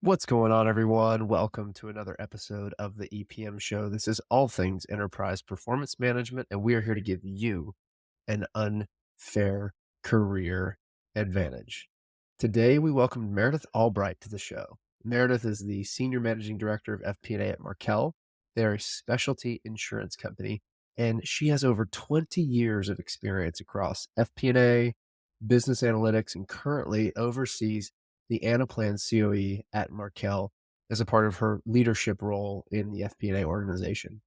What's going on, everyone? Welcome to another episode of the EPM show. This is all things enterprise performance management, and we are here to give you an unfair career advantage. Today, we welcome Meredith Albright to the show. Meredith is the Senior Managing Director of FP&A at Markel. They're a specialty insurance company, and she has over 20 years of experience across FP&A, business analytics, and currently oversees the Anaplan COE at Markel as a part of her leadership role in the FP&A organization.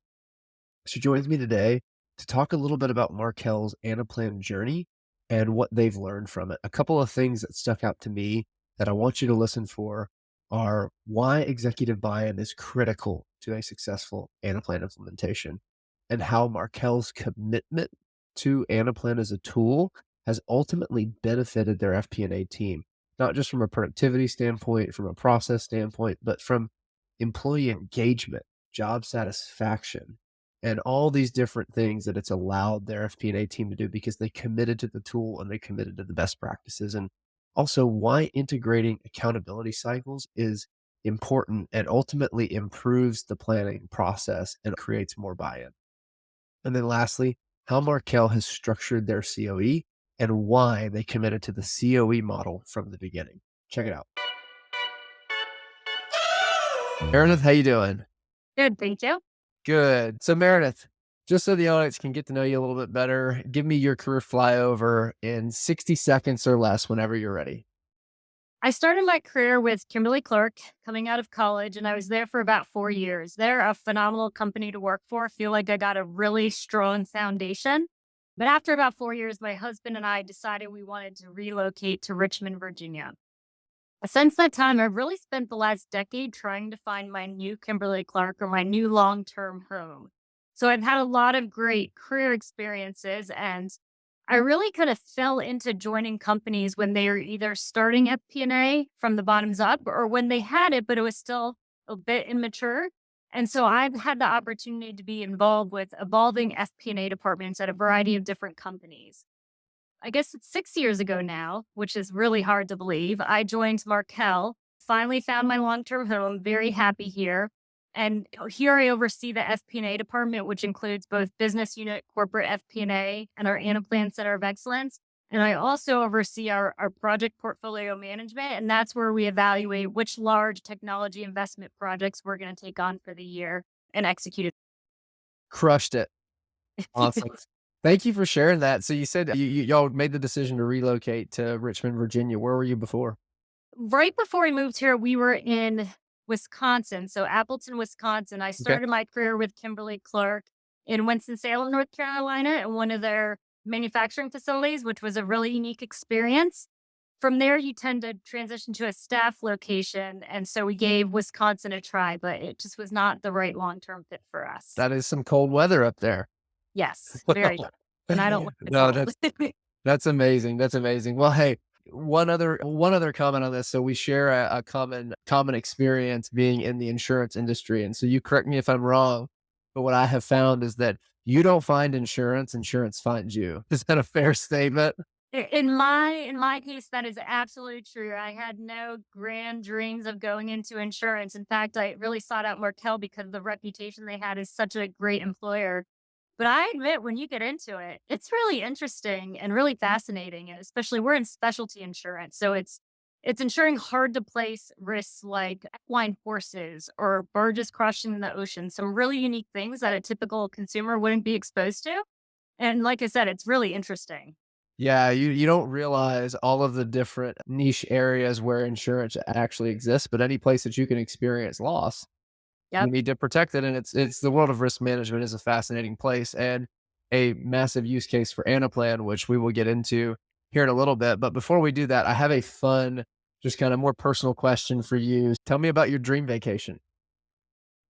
She joins me today to talk a little bit about Markel's Anaplan journey and what they've learned from it. A couple of things that stuck out to me that I want you to listen for are why executive buy-in is critical to a successful Anaplan implementation, and how Markel's commitment to Anaplan as a tool has ultimately benefited their FP&A team, not just from a productivity standpoint, from a process standpoint, but from employee engagement, job satisfaction, and all these different things that it's allowed their FP&A team to do because they committed to the tool and they committed to the best practices. And also why integrating accountability cycles is important and ultimately improves the planning process and creates more buy-in. And then lastly, how Markel has structured their COE and why they committed to the COE model from the beginning. Check it out. Meredith, how you doing? Good, thank you. Good. So Meredith, just so the audience can get to know you a little bit better, give me your career flyover in 60 seconds or less whenever you're ready. I started my career with Kimberly Clark coming out of college, and I was there for about 4 years. They're a phenomenal company to work for. I feel like I got a really strong foundation. But after about 4 years, my husband and I decided we wanted to relocate to Richmond, Virginia. Since that time, I've really spent the last decade trying to find my new Kimberly Clark or my new long term home. So I've had a lot of great career experiences, and I really kind of fell into joining companies when they were either starting FP&A from the bottoms up or when they had it, but it was still a bit immature. And so I've had the opportunity to be involved with evolving FP&A departments at a variety of different companies. I guess it's 6 years ago now, which is really hard to believe. I joined Markel, finally found my long term home, very happy here. And here I oversee the FP&A department, which includes both business unit, corporate FP&A, and our Anaplan Center of Excellence. And I also oversee our project portfolio management. And that's where we evaluate which large technology investment projects we're going to take on for the year and execute Crushed it. it. Awesome. Thank you for sharing that. So you said y'all made the decision to relocate to Richmond, Virginia. Where were you before? Right before we moved here, we were in Wisconsin. So Appleton, Wisconsin. I Okay. started my career with Kimberly Clark in Winston-Salem, North Carolina, at one of their manufacturing facilities, which was a really unique experience. From there, you tend to transition to a staff location. And so we gave Wisconsin a try, but it just was not the right long term fit for us. That is some cold weather up there. Yes, very cold. And I don't like the No, cold. that's amazing. That's amazing. Well, hey, one other comment on this. So we share a common experience being in the insurance industry, and so you correct me if I'm wrong, but what I have found is that you don't find insurance, insurance finds you. Is that a fair statement? In my case, that is absolutely true. I had no grand dreams of going into insurance. In fact, I really sought out Markel because the reputation they had as such a great employer. But I admit when you get into it, it's really interesting and really fascinating. And especially we're in specialty insurance. So it's insuring hard to place risks like equine horses or barges crossing the ocean, some really unique things that a typical consumer wouldn't be exposed to. And like I said, it's really interesting. Yeah, you don't realize all of the different niche areas where insurance actually exists, but any place that you can experience loss, you Yep. need to protect it. And it's the world of risk management is a fascinating place and a massive use case for Anaplan, which we will get into here in a little bit. But before we do that, I have a fun, just kind of more personal question for you. Tell me about your dream vacation.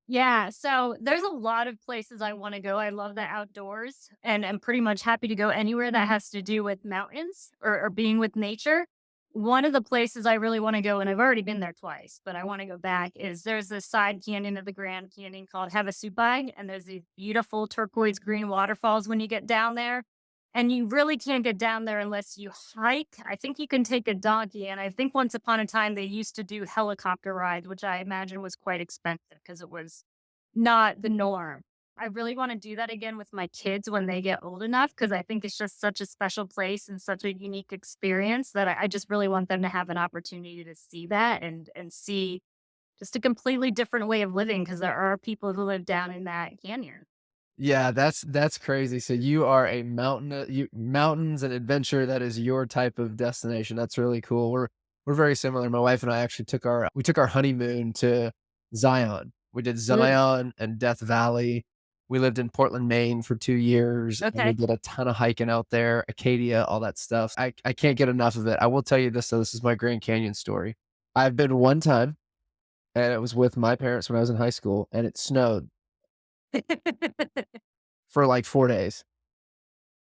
Yeah, so there's a lot of places I wanna go. I love the outdoors, and I'm pretty much happy to go anywhere that has to do with mountains or being with nature. One of the places I really wanna go, and I've already been there twice, but I wanna go back, is there's this side canyon of the Grand Canyon called Havasupai, and there's these beautiful turquoise green waterfalls when you get down there. And you really can't get down there unless you hike. I think you can take a donkey, and I think once upon a time they used to do helicopter rides, which I imagine was quite expensive because it was not the norm. I really wanna do that again with my kids when they get old enough, because I think it's just such a special place and such a unique experience that I just really want them to have an opportunity to see that and see just a completely different way of living, because there are people who live down in that canyon. Yeah, that's crazy. So you are a you mountains and adventure, that is your type of destination. That's really cool. We're very similar. My wife and I actually took our honeymoon to Zion. We did Ooh, Zion and Death Valley. We lived in Portland, Maine for 2 years, and we okay. did a ton of hiking out there, Acadia, all that stuff. I can't get enough of it. I will tell you this though, this is my Grand Canyon story. I've been one time, and it was with my parents when I was in high school, and it snowed for like 4 days.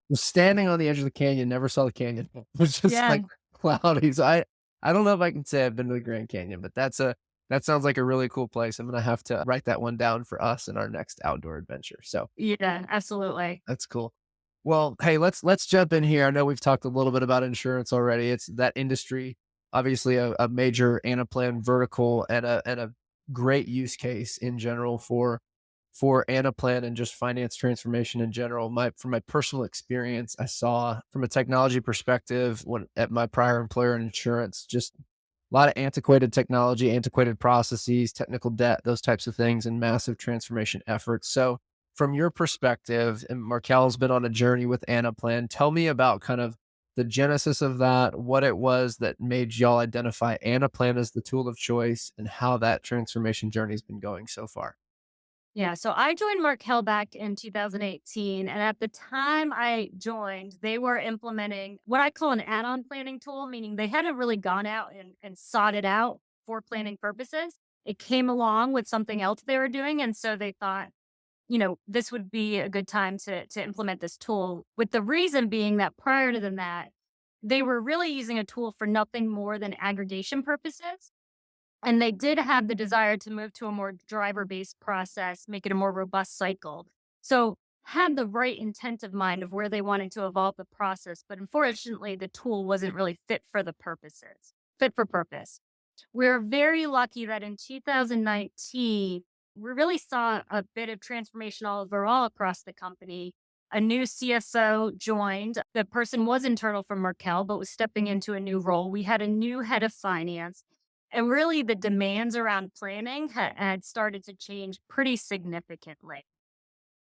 Was standing on the edge of the canyon, never saw the canyon. It was just, Yeah. like, cloudy, so I don't know if I can say I've been to the Grand Canyon, but that sounds like a really cool place. I'm gonna have to write that one down for us in our next outdoor adventure, so Yeah, absolutely. that's cool. Well, hey, let's jump in here. I know we've talked a little bit about insurance already. It's that industry, obviously a major Anaplan vertical and a great use case in general for Anaplan and just finance transformation in general. My From my personal experience, I saw from a technology perspective when at my prior employer in insurance, just a lot of antiquated technology, antiquated processes, technical debt, those types of things, and massive transformation efforts. So, from your perspective, and Markel's been on a journey with Anaplan, tell me about kind of the genesis of that, what it was that made y'all identify Anaplan as the tool of choice, and how that transformation journey has been going so far. Yeah, so I joined Markel back in 2018, and at the time I joined, they were implementing what I call an add-on planning tool, meaning they hadn't really gone out and sought it out for planning purposes. It came along with something else they were doing, and so they thought, this would be a good time to implement this tool. With the reason being that prior to than that, they were really using a tool for nothing more than aggregation purposes. And they did have the desire to move to a more driver-based process, make it a more robust cycle. So, had the right intent of mind of where they wanted to evolve the process, but unfortunately, the tool wasn't really fit for purpose. We're very lucky that in 2019, we really saw a bit of transformation overall across the company. A new CSO joined. The person was internal from Markel, but was stepping into a new role. We had a new head of finance. And really, the demands around planning had started to change pretty significantly.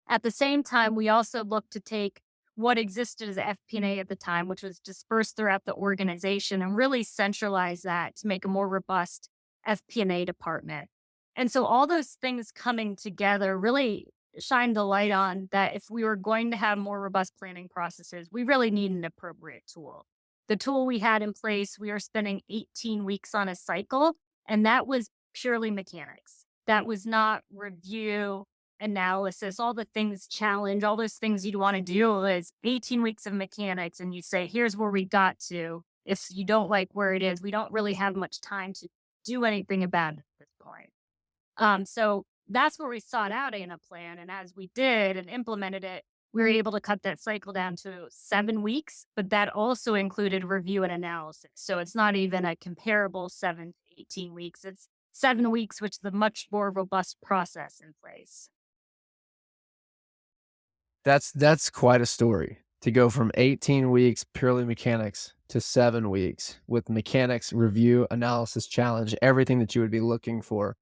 At the same time, we also looked to take what existed as FP&A at the time, which was dispersed throughout the organization, and really centralize that to make a more robust FP&A department. And so all those things coming together really shined the light on that if we were going to have more robust planning processes, we really need an appropriate tool. The tool we had in place, we were spending 18 weeks on a cycle, and that was purely mechanics. That was not review, analysis, all the things challenge, all those things you'd want to do is 18 weeks of mechanics. And you say, here's where we got to. If you don't like where it is, we don't really have much time to do anything about it at this point. So that's where we sought out a plan. And as we did and implemented it, we were able to cut that cycle down to 7 weeks, but that also included review and analysis. So it's not even a comparable 7 to 18 weeks. It's 7 weeks, which is a much more robust process in place. That's quite a story to go from 18 weeks purely mechanics to 7 weeks with mechanics, review, analysis, challenge, everything that you would be looking for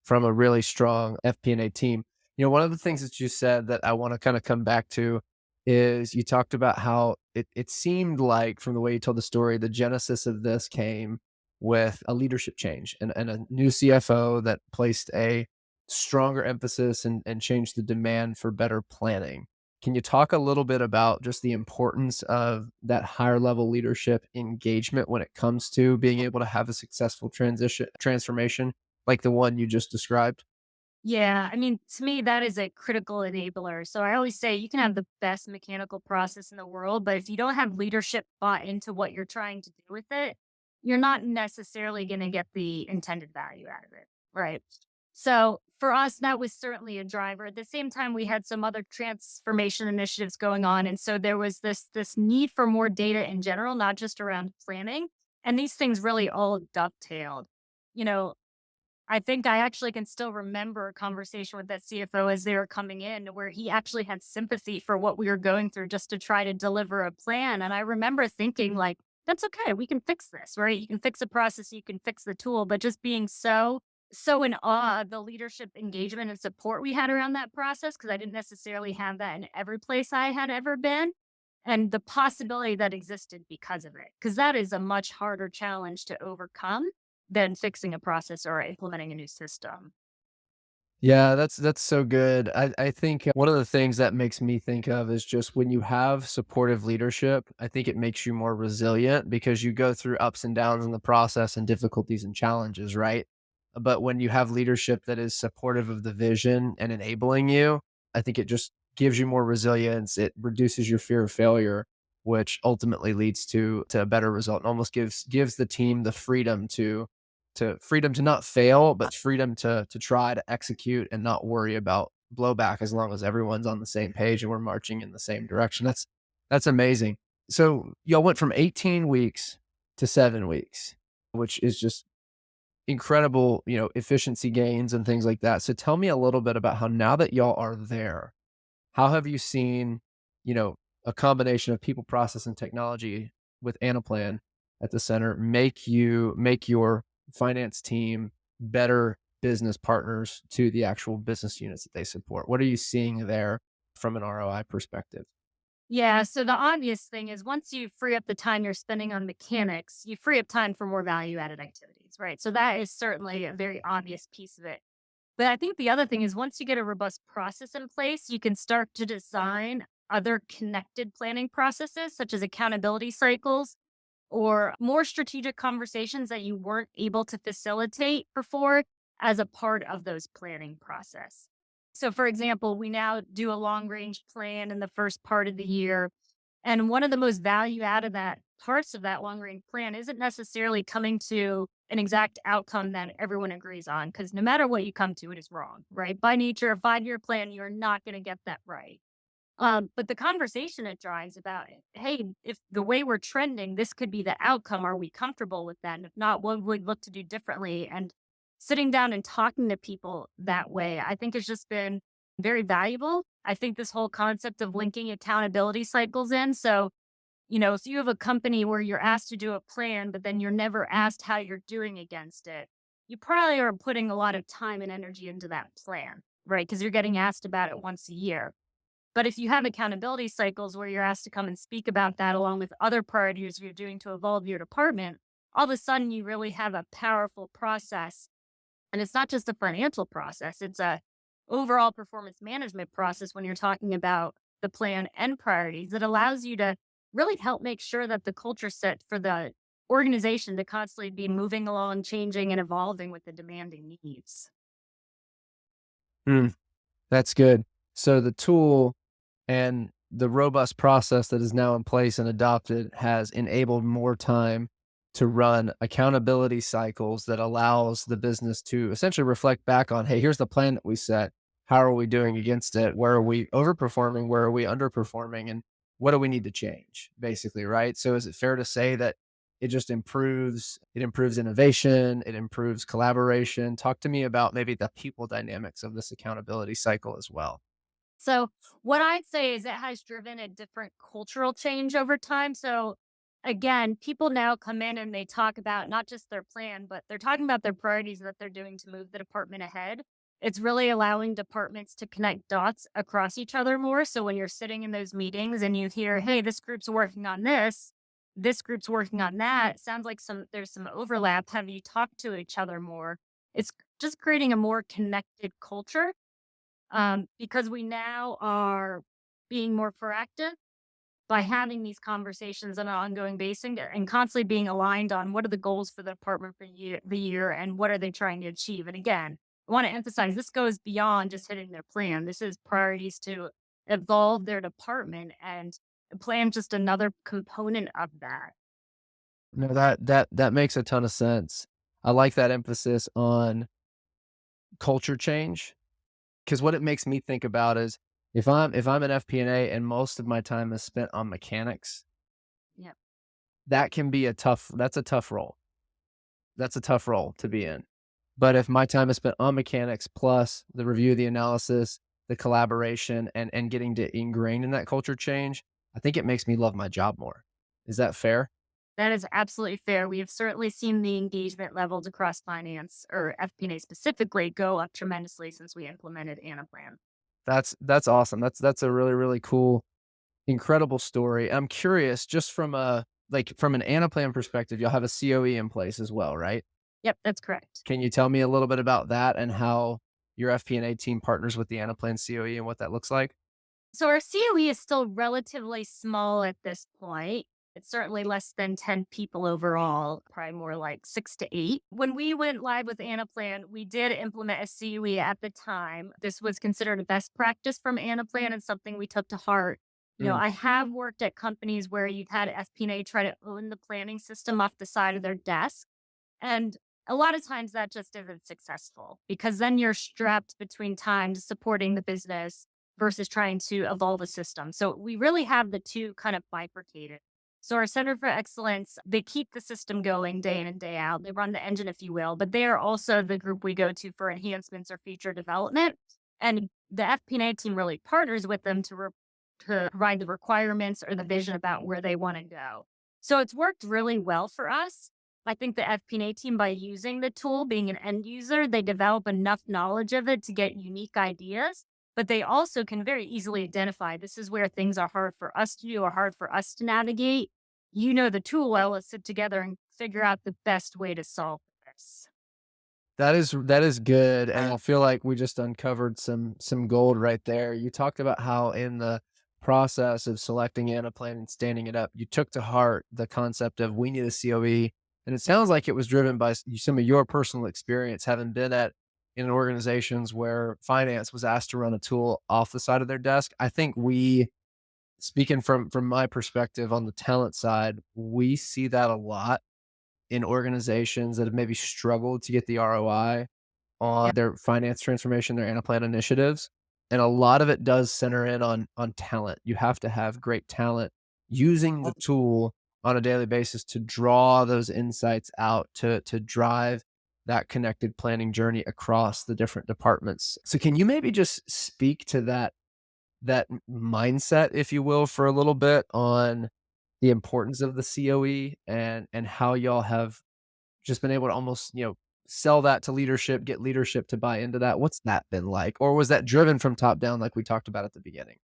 from a really strong FP&A team. You know, one of the things that you said that I want to kind of come back to is you talked about how it seemed like from the way you told the story, the genesis of this came with a leadership change and a new CFO that placed a stronger emphasis and changed the demand for better planning. Can you talk a little bit about just the importance of that higher level leadership engagement when it comes to being able to have a successful transformation like the one you just described? Yeah, I mean, to me, that is a critical enabler. So I always say you can have the best mechanical process in the world, but if you don't have leadership bought into what you're trying to do with it, you're not necessarily going to get the intended value out of it. Right. So for us, that was certainly a driver. At the same time, we had some other transformation initiatives going on. And so there was this need for more data in general, not just around planning. And these things really all dovetailed. You know, I think I actually can still remember a conversation with that CFO as they were coming in where he actually had sympathy for what we were going through just to try to deliver a plan. And I remember thinking like, that's okay. We can fix this, right? You can fix a process, you can fix the tool, but just being so in awe of the leadership engagement and support we had around that process because I didn't necessarily have that in every place I had ever been. And the possibility that existed because of it, because that is a much harder challenge to overcome than fixing a process or implementing a new system. Yeah, that's so good. I think one of the things that makes me think of is just when you have supportive leadership, I think it makes you more resilient because you go through ups and downs in the process and difficulties and challenges, right? But when you have leadership that is supportive of the vision and enabling you, I think it just gives you more resilience. It reduces your fear of failure, which ultimately leads to a better result and almost gives the team the freedom to not fail, but freedom to try to execute and not worry about blowback as long as everyone's on the same page and we're marching in the same direction. That's amazing. So y'all went from 18 weeks to 7 weeks, which is just incredible, efficiency gains and things like that. So tell me a little bit about how now that y'all are there, how have you seen, you know, a combination of people, process, and technology with Anaplan at the center make your finance team better business partners to the actual business units that they support? What are you seeing there from an ROI perspective? Yeah. So the obvious thing is once you free up the time you're spending on mechanics, you free up time for more value added activities, right? So that is certainly a very obvious piece of it. But I think the other thing is once you get a robust process in place, you can start to design other connected planning processes, such as accountability cycles or more strategic conversations that you weren't able to facilitate before as a part of those planning process. So for example, we now do a long range plan in the first part of the year. And one of the most value added that parts of that long range plan isn't necessarily coming to an exact outcome that everyone agrees on. Cause no matter what you come to, it is wrong, right? By nature, a 5 year plan, you're not going to get that right. But the conversation it drives about, hey, if the way we're trending, this could be the outcome. Are we comfortable with that? And if not, what would we look to do differently? And sitting down and talking to people that way, I think has just been very valuable. I think this whole concept of linking accountability cycles in. So, if you have a company where you're asked to do a plan, but then you're never asked how you're doing against it, you probably are putting a lot of time and energy into that plan, right? Because you're getting asked about it once a year. But if you have accountability cycles where you're asked to come and speak about that along with other priorities you're doing to evolve your department, all of a sudden you really have a powerful process. And it's not just a financial process, it's a overall performance management process when you're talking about the plan and priorities that allows you to really help make sure that the culture set for the organization to constantly be moving along, changing and evolving with the demanding needs. Mm, that's good. So the tool and the robust process that is now in place and adopted has enabled more time to run accountability cycles that allows the business to essentially reflect back on, hey, here's the plan that we set. How are we doing against it? Where are we overperforming? Where are we underperforming? And what do we need to change? Basically, right? So is it fair to say that it improves innovation, it improves collaboration? Talk to me about maybe the people dynamics of this accountability cycle as well. So, what I'd say is it has driven a different cultural change over time. So, again, people now come in and they talk about not just their plan, but they're talking about their priorities that they're doing to move the department ahead. It's really allowing departments to connect dots across each other more. So, when you're sitting in those meetings and you hear, hey, this group's working on this group's working on that, sounds like there's some overlap. Have you talked to each other more? It's just creating a more connected culture because we now are being more proactive by having these conversations on an ongoing basis and constantly being aligned on what are the goals for the department for the year and what are they trying to achieve. And again, I want to emphasize this goes beyond just hitting their plan. This is priorities to evolve their department and plan just another component of that. No, that makes a ton of sense. I like that emphasis on culture change. Because what it makes me think about is if I'm an FP&A and most of my time is spent on mechanics, Yep. that can be a tough role. That's a tough role to be in. But if my time is spent on mechanics plus the review, the analysis, the collaboration, and getting to ingrain in that culture change, I think it makes me love my job more. Is that fair? That is absolutely fair. We have certainly seen the engagement levels across finance or FP&A specifically go up tremendously since we implemented Anaplan. That's awesome. That's a really, really cool, incredible story. I'm curious, just from a like from an Anaplan perspective, you'll have a COE in place as well, right? Yep, that's correct. Can you tell me a little bit about that and how your FP&A team partners with the Anaplan COE and what that looks like? So our COE is still relatively small at this point. It's certainly less than 10 people overall, probably more like 6 to 8. When we went live with Anaplan, we did implement a COE at the time. This was considered a best practice from Anaplan and something we took to heart. Mm. I have worked at companies where you've had FP&A try to own the planning system off the side of their desk. And a lot of times that just isn't successful because then you're strapped between times supporting the business versus trying to evolve a system. So we really have the two kind of bifurcated. So our Center for Excellence, they keep the system going day in and day out. They run the engine, if you will, but they are also the group we go to for enhancements or feature development. And the FP&A team really partners with them to provide the requirements or the vision about where they want to go. So it's worked really well for us. I think the FP&A team, by using the tool, being an end user, they develop enough knowledge of it to get unique ideas, but they also can very easily identify this is where things are hard for us to do or hard for us to navigate. You know the tool well, let's sit together and figure out the best way to solve this. That is good, and I feel like we just uncovered some gold right there. You talked about how in the process of selecting Anaplan and standing it up, you took to heart the concept of we need a COE, and it sounds like it was driven by some of your personal experience, having been at in organizations where finance was asked to run a tool off the side of their desk. I think speaking from my perspective on the talent side, we see that a lot in organizations that have maybe struggled to get the ROI Yeah. on their finance transformation, their Anaplan initiatives. And a lot of it does center in on talent. You have to have great talent using the tool on a daily basis to draw those insights out to drive that connected planning journey across the different departments. So can you maybe just speak to mindset, if you will, for a little bit on the importance of the COE and how y'all have just been able to almost, sell that to leadership, get leadership to buy into that. What's that been like? Or was that driven from top down like we talked about at the beginning?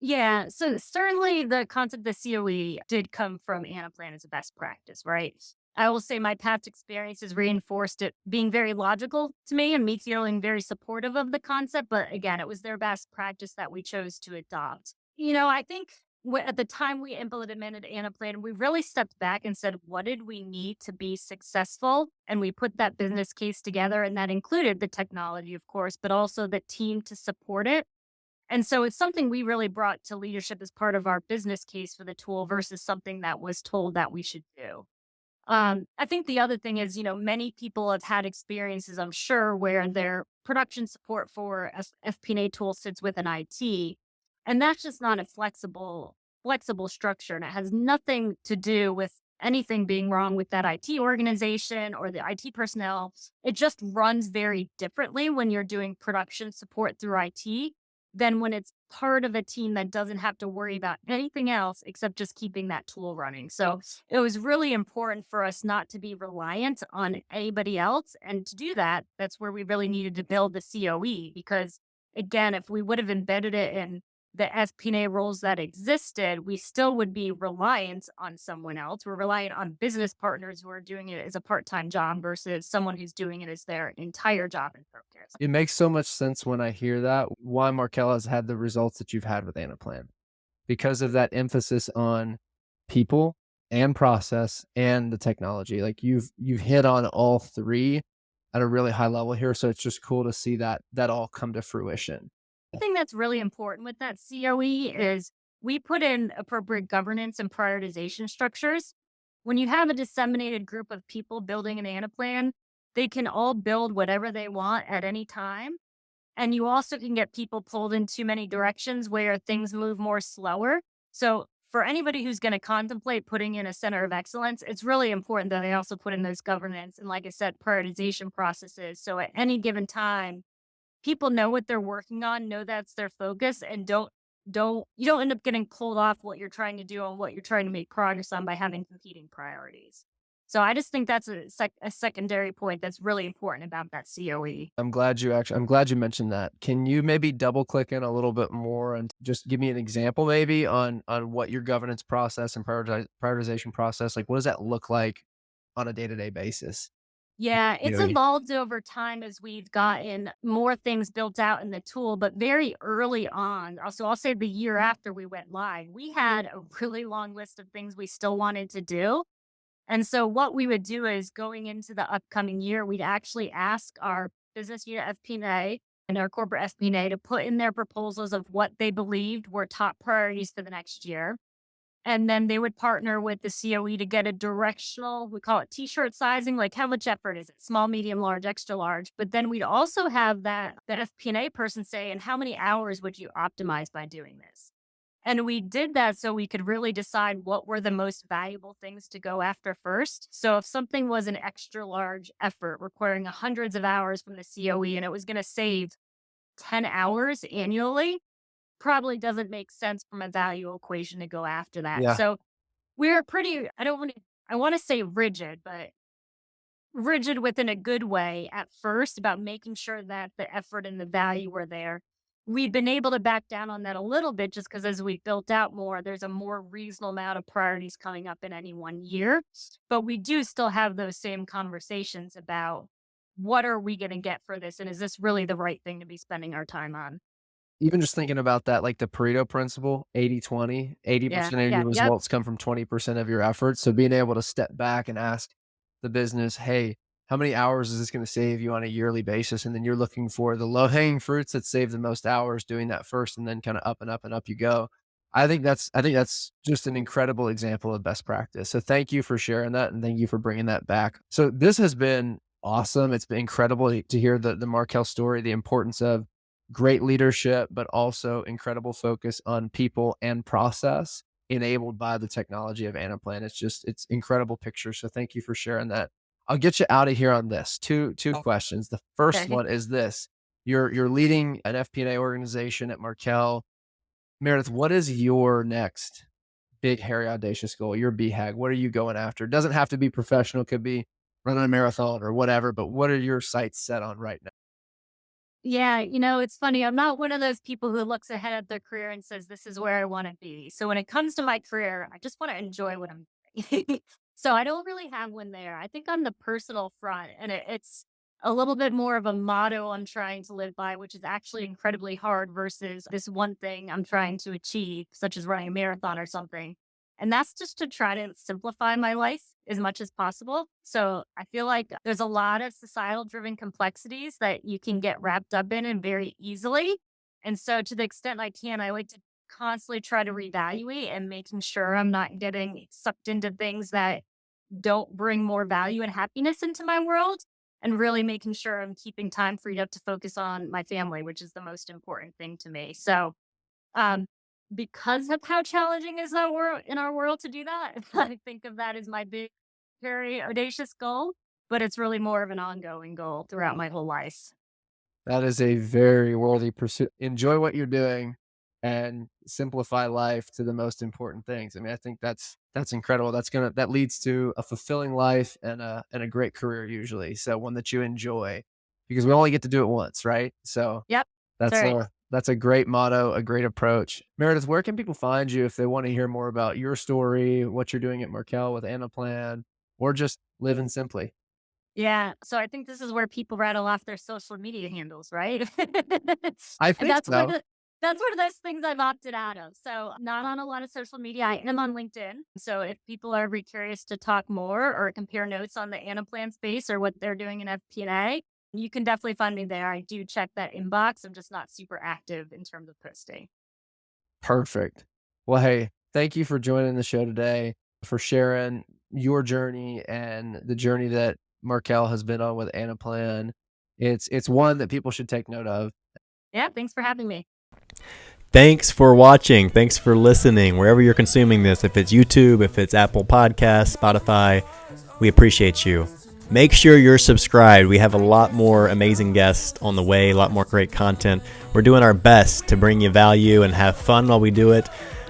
Yeah, so certainly the concept of COE did come from Anaplan as a best practice, right? I will say my past experiences reinforced it being very logical to me and me feeling very supportive of the concept. But again, it was their best practice that we chose to adopt. I think at the time we implemented Anaplan, we really stepped back and said, what did we need to be successful? And we put that business case together, and that included the technology, of course, but also the team to support it. And so it's something we really brought to leadership as part of our business case for the tool versus something that was told that we should do. I think the other thing is, many people have had experiences, I'm sure, where their production support for FP&A tool sits with an IT, and that's just not a flexible structure, and it has nothing to do with anything being wrong with that IT organization or the IT personnel. It just runs very differently when you're doing production support through IT than when it's part of a team that doesn't have to worry about anything else except just keeping that tool running. So it was really important for us not to be reliant on anybody else. And to do that, that's where we really needed to build the COE because, again, if we would have embedded it in the FP&A roles that existed, we still would be reliant on someone else. We're reliant on business partners who are doing it as a part time job versus someone who's doing it as their entire job and focus. It makes so much sense when I hear that, why Markel has had the results that you've had with Anaplan. Because of that emphasis on people and process and the technology. Like you've hit on all three at a really high level here. So it's just cool to see that all come to fruition. Thing that's really important with that COE is we put in appropriate governance and prioritization structures. When you have a disseminated group of people building an ANA plan, they can all build whatever they want at any time. And you also can get people pulled in too many directions where things move more slower. So for anybody who's going to contemplate putting in a center of excellence, it's really important that they also put in those governance and, like I said, prioritization processes. So at any given time, people know what they're working on, know that's their focus, and don't end up getting pulled off what you're trying to do and what you're trying to make progress on by having competing priorities. So I just think that's a secondary point that's really important about that COE. I'm glad you mentioned that. Can you maybe double click in a little bit more and just give me an example maybe on what your governance process and prioritization process, like, what does that look like on a day-to-day basis? Yeah, it's COE. evolved over time as we've gotten more things built out in the tool, but very early on, so I'll say the year after we went live, we had a really long list of things we still wanted to do. And so what we would do is going into the upcoming year, we'd actually ask our business unit FP&A and our corporate FP&A to put in their proposals of what they believed were top priorities for the next year. And then they would partner with the COE to get a directional, we call it t-shirt sizing, like how much effort is it? Small, medium, large, extra large. But then we'd also have that FP&A person say, and how many hours would you optimize by doing this? And we did that so we could really decide what were the most valuable things to go after first. So if something was an extra large effort requiring hundreds of hours from the COE and it was going to save 10 hours annually, probably doesn't make sense from a value equation to go after that. Yeah. So we're pretty, I want to say rigid, but rigid within a good way at first about making sure that the effort and the value were there. We've been able to back down on that a little bit just because as we built out more, there's a more reasonable amount of priorities coming up in any one year. But we do still have those same conversations about what are we going to get for this? And is this really the right thing to be spending our time on? Even just thinking about that, like the Pareto principle, 80/20, Yeah. 80% of Yeah. your Yep. results come from 20% of your efforts. So being able to step back and ask the business, "Hey, how many hours is this gonna save you on a yearly basis?" And then you're looking for the low-hanging fruits that save the most hours, doing that first, and then kinda up and up and up you go. I think that's just an incredible example of best practice. So thank you for sharing that, and thank you for bringing that back. So this has been awesome. It's been incredible to hear the Markel story, the importance of great leadership, but also incredible focus on people and process enabled by the technology of Anaplan. It's incredible picture. So thank you for sharing that. I'll get you out of here on this. Two questions. The first Okay. one is this. You're leading an FP&A organization at Markel. Meredith, what is your next big, hairy, audacious goal? Your BHAG. What are you going after? It doesn't have to be professional, could be running a marathon or whatever, but what are your sights set on right now? Yeah, it's funny. I'm not one of those people who looks ahead at their career and says, this is where I want to be. So when it comes to my career, I just want to enjoy what I'm doing. So I don't really have one there. I think on the personal front, and it's a little bit more of a motto I'm trying to live by, which is actually incredibly hard versus this one thing I'm trying to achieve, such as running a marathon or something. And that's just to try to simplify my life as much as possible. So I feel like there's a lot of societal driven complexities that you can get wrapped up in and very easily. And so to the extent I can, I like to constantly try to reevaluate and making sure I'm not getting sucked into things that don't bring more value and happiness into my world and really making sure I'm keeping time freed up to focus on my family, which is the most important thing to me. So um, because of how challenging is that world in our world to do that, I think of that as my big, very audacious goal, but it's really more of an ongoing goal throughout my whole life. That is a very worthy pursuit. Enjoy what you're doing and simplify life to the most important things. I mean, I think that's incredible. That leads to a fulfilling life and a great career usually. So one that you enjoy because we only get to do it once, right? So Yep, that's that's right. a great motto, a great approach. Meredith, where can people find you if they want to hear more about your story, what you're doing at Markel with Anaplan, or just living simply? Yeah, so I think this is where people rattle off their social media handles, right? I And think so. that's one of those things I've opted out of. So not on a lot of social media. I am on LinkedIn. So if people are ever curious to talk more or compare notes on the Anaplan space or what they're doing in FP&A, you can definitely find me there. I do check that inbox. I'm just not super active in terms of posting. Perfect. Well, hey, thank you for joining the show today, for sharing your journey and the journey that Markel has been on with Anaplan. It's one that people should take note of. Yeah, thanks for having me. Thanks for watching. Thanks for listening. Wherever you're consuming this, if it's YouTube, if it's Apple Podcasts, Spotify, we appreciate you. Make sure you're subscribed. We have a lot more amazing guests on the way, a lot more great content. We're doing our best to bring you value and have fun while we do it.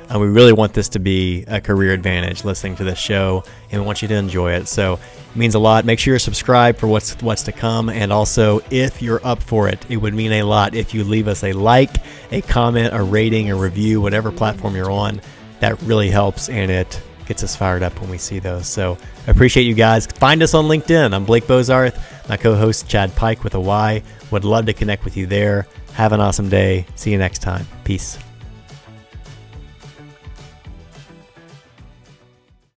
And we really want this to be a career advantage listening to this show, and we want you to enjoy it. So it means a lot. Make sure you're subscribed for what's to come. And also, if you're up for it, it would mean a lot if you leave us a like, a comment, a rating, a review, whatever platform you're on. That really helps, and it gets us fired up when we see those. So I appreciate you guys. Find us on LinkedIn. I'm Blake Bozarth, my co-host Chad Pyke with a Y. Would love to connect with you there. Have an awesome day. See you next time. Peace.